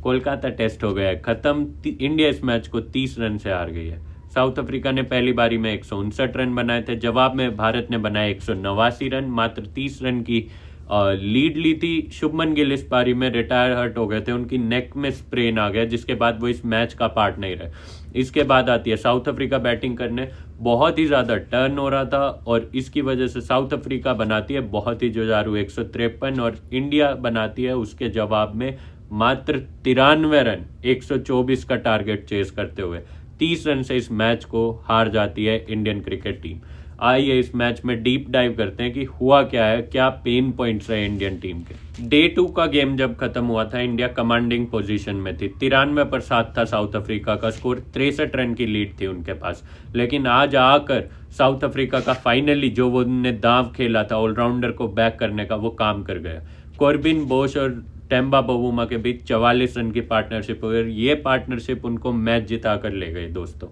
Kolkata test हो गया है खत्म। इंडिया इस मैच को 30 रन से हार गई है। साउथ अफ्रीका ने पहली बारी में 159 रन बनाए थे, जवाब में भारत ने बनाए 189 रन, मात्र 30 रन की लीड ली थी। शुभमन गिल इस पारी में रिटायर हर्ट हो गए थे, उनकी नेक में स्प्रेन आ गया, जिसके बाद वो इस मैच का पार्ट नहीं रहे। इसके बाद आती है साउथ अफ्रीका बैटिंग करने, बहुत ही ज़्यादा टर्न हो रहा था और इसकी वजह से साउथ अफ्रीका बनाती है बहुत ही जुझारू 153 और इंडिया बनाती है उसके जवाब में मात्र 93 रन 124 का टारगेट चेस करते हुए 30 रन से इस मैच को हार जाती है इंडियन क्रिकेट टीम। आइए इस मैच में डीप डाइव करते हैं कि हुआ क्या है, क्या पेन पॉइंट्स रहे इंडियन टीम के। डे 2 का गेम जब खत्म हुआ था, इंडिया कमांडिंग पोजीशन में थी, 93 पर 7 था साउथ अफ्रीका का स्कोर, 63 रन की लीड थी उनके पास। लेकिन आज आकर साउथ अफ्रीका का फाइनली जो वो उन्होंने दांव खेला था ऑलराउंडर को बैक करने का, वो काम कर गया। कॉर्बिन बोश और टेम्बा बवूमा के बीच 44 रन की पार्टनरशिप हुई और ये पार्टनरशिप उनको मैच जिता कर ले गई दोस्तों।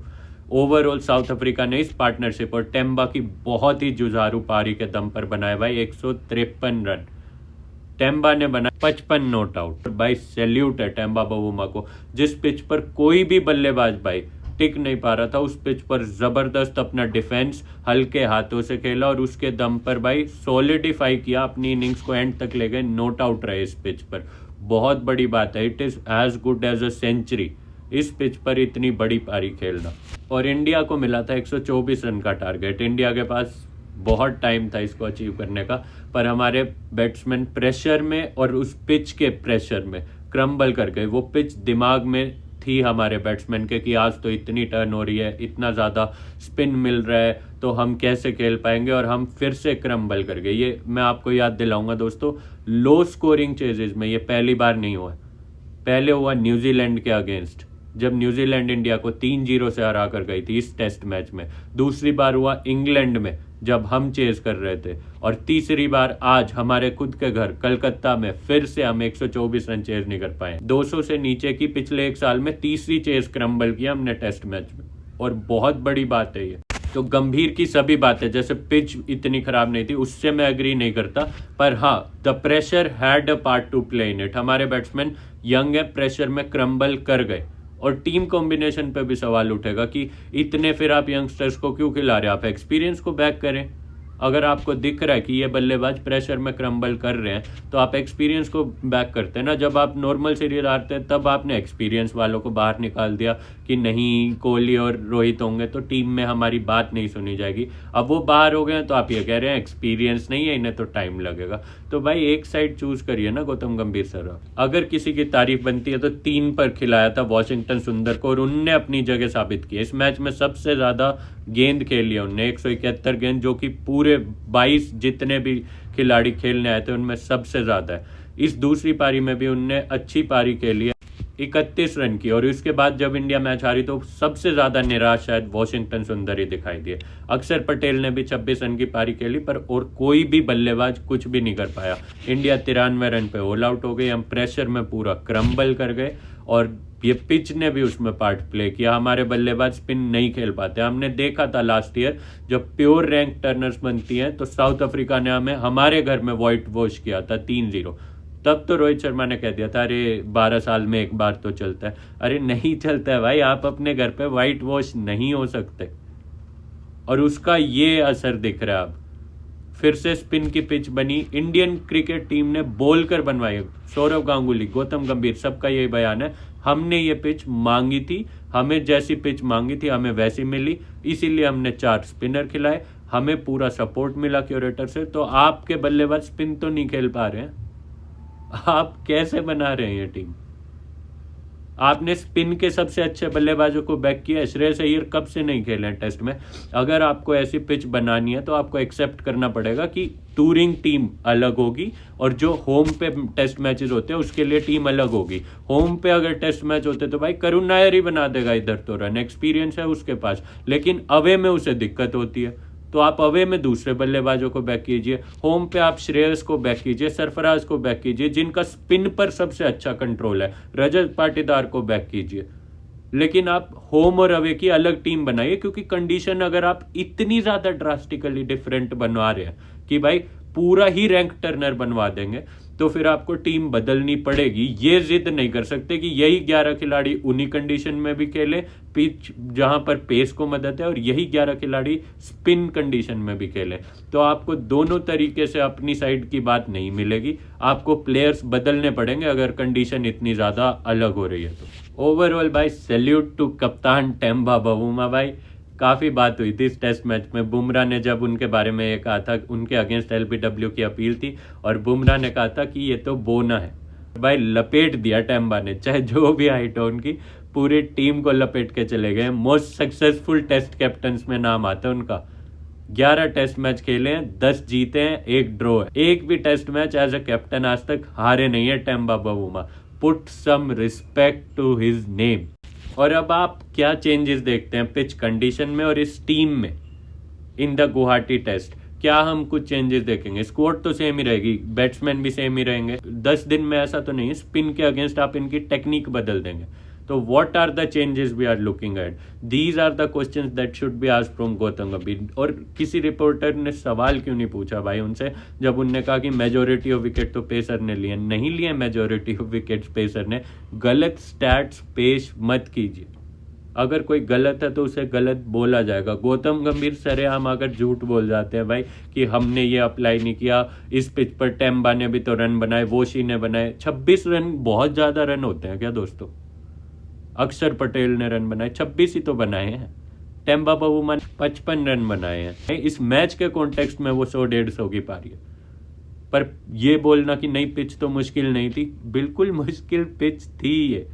ओवरऑल साउथ अफ्रीका ने इस पार्टनरशिप और टेम्बा की बहुत ही जुझारू पारी के दम पर बनाए भाई 153 रन। टेम्बा ने बनाया 55 नॉट आउट। भाई सैल्यूट है टेम्बा बवूमा को, जिस पिच पर कोई भी बल्लेबाज भाई टिक नहीं पा रहा था, उस पिच पर जबरदस्त अपना डिफेंस हल्के हाथों से खेला और उसके दम पर भाई सॉलिडिफाई किया, अपनी इनिंग्स को एंड तक ले गए, नॉट आउट रहे इस पिच पर। बहुत बड़ी बात है, it is as good as a century इस पिच पर इतनी बड़ी पारी खेलना। और इंडिया को मिला था 124 रन का टारगेट। इंडिया के पास बहुत टाइम था इसको अचीव करने का, पर हमारे बैट्समैन प्रेशर में और उस पिच के प्रेशर में क्रम्बल कर गए। वो पिच दिमाग में थी हमारे बैट्समैन के कि आज तो इतनी टर्न हो रही है, इतना ज़्यादा स्पिन मिल रहा है, तो हम कैसे खेल पाएंगे, और हम फिर से क्रम्बल कर गए। ये मैं आपको याद दिलाऊंगा दोस्तों, लो स्कोरिंग चेजेस में ये पहली बार नहीं हुआ। पहले हुआ न्यूजीलैंड के अगेंस्ट, जब न्यूजीलैंड इंडिया को 3-0 से हरा कर गई थी इस टेस्ट मैच में। दूसरी बार हुआ इंग्लैंड में जब हम चेज कर रहे थे, और तीसरी बार आज हमारे खुद के घर कलकत्ता में फिर से हम 124 रन चेज नहीं कर पाए। 200 से नीचे की पिछले एक साल में तीसरी चेज क्रम्बल किया हमने टेस्ट मैच में, और बहुत बड़ी बात है ये। तो गंभीर की सभी बातें, जैसे पिच इतनी खराब नहीं थी उससे मैं एग्री नहीं करता, पर हाँ the pressure had a part two play in it. हमारे बैट्समैन यंग है, प्रेशर में क्रम्बल कर गए। और टीम कॉम्बिनेशन पे भी सवाल उठेगा कि इतने फिर आप यंगस्टर्स को क्यों खिला रहे हैं, आप एक्सपीरियंस को बैक करें। अगर आपको दिख रहा है कि ये बल्लेबाज प्रेशर में क्रम्बल कर रहे हैं, तो आप एक्सपीरियंस को बैक करते हैं ना। जब आप नॉर्मल सीरीज हारते हैं तब आपने एक्सपीरियंस वालों को बाहर निकाल दिया कि नहीं कोहली और रोहित होंगे तो टीम में हमारी बात नहीं सुनी जाएगी। अब वो बाहर हो गए हैं तो आप ये कह रहे हैं एक्सपीरियंस नहीं है इन्हें तो टाइम लगेगा। तो भाई एक साइड चूज करिए ना गौतम गंभीर सर। अगर किसी की तारीफ बनती है तो 3 पर खिलाया था वॉशिंगटन सुंदर को, और उनने अपनी जगह साबित की। इस मैच में सबसे ज्यादा गेंद खेल लिया उनने, 171 गेंद, जो कि पूरे 22 जितने भी खिलाड़ी खेलने आए थे उनमें सबसे ज्यादा है। इस दूसरी पारी में भी उनने अच्छी पारी खेली है, 31 रन की। और इसके बाद जब इंडिया मैच हारी तो सबसे ज्यादा निराश शायद वॉशिंगटन सुंदर ही दिखाई दिए। अक्षर पटेल ने भी 26 रन की पारी खेली, पर और कोई भी बल्लेबाज कुछ भी नहीं कर पाया। इंडिया 93 रन पे ऑल आउट हो गई। हम प्रेशर में पूरा क्रम्बल कर गए, और ये पिच ने भी उसमें पार्ट प्ले किया। हमारे बल्लेबाज स्पिन नहीं खेल पाते। हमने देखा था लास्ट ईयर जब प्योर रैंक टर्नर्स बनती हैं तो साउथ अफ्रीका ने हमें हमारे घर में व्हाइट वॉश किया था 3-0। तब तो रोहित शर्मा ने कह दिया था अरे 12 साल में एक बार तो चलता है। अरे नहीं चलता है भाई, आप अपने घर पे व्हाइट वॉश नहीं हो सकते, और उसका ये असर दिख रहा है अब। फिर से स्पिन की पिच बनी, इंडियन क्रिकेट टीम ने बोल कर बनवाई। सौरव गांगुली, गौतम गंभीर, सबका यही बयान है, हमने ये पिच मांगी थी, हमें जैसी पिच मांगी थी हमें वैसी मिली, इसीलिए हमने 4 स्पिनर खिलाए, हमें पूरा सपोर्ट मिला क्यूरेटर से। तो आपके बल्लेबाज स्पिन तो नहीं खेल पा रहे हैं, आप कैसे बना रहे हैं ये टीम? आपने स्पिन के सबसे अच्छे बल्लेबाजों को बैक किया। श्रेयस अय्यर कब से नहीं खेले हैं टेस्ट में। अगर आपको ऐसी पिच बनानी है तो आपको एक्सेप्ट करना पड़ेगा कि टूरिंग टीम अलग होगी, और जो होम पे टेस्ट मैचेस होते हैं उसके लिए टीम अलग होगी। होम पे अगर टेस्ट मैच होते तो भाई करुण नायर ही बना देगा इधर, तो रन एक्सपीरियंस है उसके पास, लेकिन अवे में उसे दिक्कत होती है। तो आप अवे में दूसरे बल्लेबाजों को बैक कीजिए, होम पे आप श्रेयस को बैक कीजिए, सरफराज को बैक कीजिए, जिनका स्पिन पर सबसे अच्छा कंट्रोल है, रजत पाटीदार को बैक कीजिए। लेकिन आप होम और अवे की अलग टीम बनाइए, क्योंकि कंडीशन अगर आप इतनी ज्यादा ड्रास्टिकली डिफरेंट बनवा रहे हैं कि भाई पूरा ही रैंक टर्नर बनवा देंगे, तो फिर आपको टीम बदलनी पड़ेगी। ये जिद नहीं कर सकते कि यही 11 खिलाड़ी उन्हीं कंडीशन में भी खेले, पिच जहां पर पेस को मदद है, और यही 11 खिलाड़ी स्पिन कंडीशन में भी खेले। तो आपको दोनों तरीके से अपनी साइड की बात नहीं मिलेगी, आपको प्लेयर्स बदलने पड़ेंगे अगर कंडीशन इतनी ज़्यादा अलग हो रही है तो। ओवरऑल भाई सैल्यूट टू कप्तान टेम्बा बावूमा भाई। काफ़ी बात हुई थी इस टेस्ट मैच में। बुमराह ने जब उनके बारे में ये कहा था, उनके अगेंस्ट एलबीडब्ल्यू की अपील थी और बुमराह ने कहा था कि ये तो बोना है। भाई लपेट दिया टेम्बा ने, चाहे जो भी हाइट हो उनकी, पूरी टीम को लपेट के चले गए। मोस्ट सक्सेसफुल टेस्ट कैप्टन्स में नाम आता है उनका। 11 टेस्ट मैच खेले हैं, 10 जीते हैं, 1 ड्रॉ है। एक भी test match as a captain आज तक हारे नहीं है Temba Bavuma. Put some respect to his name. और अब आप क्या चेंजेस देखते हैं पिच कंडीशन में और इस टीम में इन द गुवाहाटी टेस्ट? क्या हम कुछ चेंजेस देखेंगे? स्क्वाड तो सेम ही रहेगी, बैट्समैन भी सेम ही रहेंगे। 10 दिन में ऐसा तो नहीं, स्पिन के अगेंस्ट आप इनकी टेक्निक बदल देंगे। तो what are the changes we are looking at? These are the questions that should be asked from Gautam Gambhir. और किसी रिपोर्टर ने सवाल क्यों नहीं पूछा भाई उनसे, जब उनने कहा कि मेजोरिटी ऑफ विकेट तो पेसर ने लिए? नहीं लिए मेजोरिटी ऑफ विकेट पेसर ने। गलत स्टैट्स पेश मत कीजिए। अगर कोई गलत है तो उसे गलत बोला जाएगा। गौतम गंभीर सरेआम अगर झूठ बोल जाते हैं भाई कि हमने ये अप्लाई नहीं किया, इस पिच पर टेम्बा ने भी तो रन बनाए, वोशी ने बनाए। 26 रन बहुत ज्यादा रन होते हैं क्या दोस्तों? अक्षर पटेल ने रन बनाए, 26 ही तो बनाए हैं। टेम्बा बावूमा ने 55 रन बनाए हैं। इस मैच के कॉन्टेक्स्ट में वो 100-150 की पारी है। पर ये बोलना कि नहीं पिच तो मुश्किल नहीं थी, बिल्कुल मुश्किल पिच थी ये।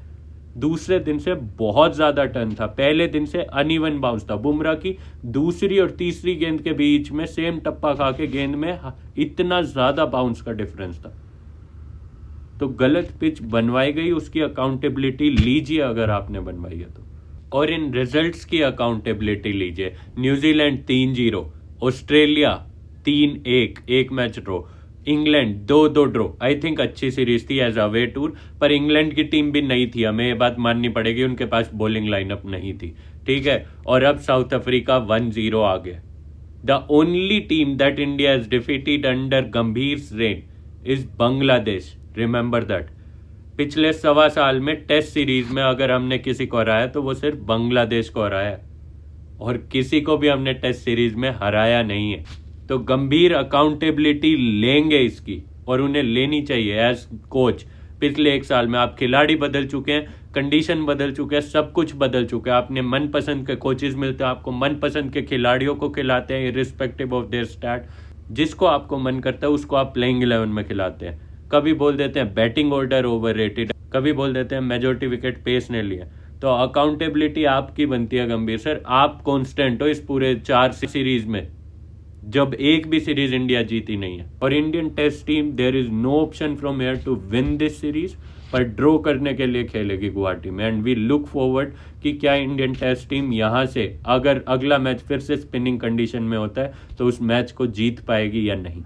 दूसरे दिन से बहुत ज्यादा टर्न था, पहले दिन से अनइवन बाउंस था। बुमराह की दूसरी और तीसरी गेंद के बीच में सेम टप्पा खा के गेंद में इतना ज्यादा बाउंस का डिफरेंस था। तो गलत पिच बनवाई गई, उसकी अकाउंटेबिलिटी लीजिए अगर आपने बनवाई है तो। और इन रिजल्ट्स की अकाउंटेबिलिटी लीजिए। न्यूजीलैंड 3-0, ऑस्ट्रेलिया 3-1, एक match draw, England 2-2 draw. I think अच्छी सीरीज थी एज अवे टूर, पर इंग्लैंड की टीम भी नहीं थी, हमें ये बात माननी पड़ेगी, उनके पास बॉलिंग लाइनअप नहीं थी, ठीक है। और अब साउथ अफ्रीका 1-0 आ गया। The only team that India has defeated under Gambhir reign is Bangladesh, remember that. पिछले 1.25 साल में टेस्ट सीरीज में अगर हमने किसी को हराया तो वो सिर्फ बांग्लादेश को हराया, और किसी को भी हमने टेस्ट सीरीज में हराया नहीं है। तो गंभीर अकाउंटेबिलिटी लेंगे इसकी, और उन्हें लेनी चाहिए एज कोच। पिछले 1 साल में आप खिलाड़ी बदल चुके हैं, कंडीशन बदल चुके हैं, सब कुछ बदल चुके हैं। आपने मनपसंद के कोचेस मिलते हैं, आपको मनपसंद के खिलाड़ियों को खिलाते हैं इर्रिस्पेक्टिव ऑफ देयर स्टैट। जिसको आपको मन करता है उसको आप प्लेइंग 11 में खिलाते हैं। कभी बोल देते हैं बैटिंग ऑर्डर ओवररेटेड, कभी बोल देते हैं मेजॉरिटी विकेट पेस ने लिए। तो अकाउंटेबिलिटी आपकी बनती है गंभीर सर। आप कांस्टेंट हो इस पूरे 4 सीरीज में, जब एक भी सीरीज इंडिया जीती नहीं है। और Indian test team there is no option from here to win this series, पर ड्रॉ करने के लिए खेलेगी गुवाहाटी में। एंड वी लुक फॉरवर्ड कि क्या इंडियन टेस्ट टीम यहां से अगर अगला मैच फिर से स्पिनिंग कंडीशन में होता है तो उस मैच को जीत पाएगी या नहीं।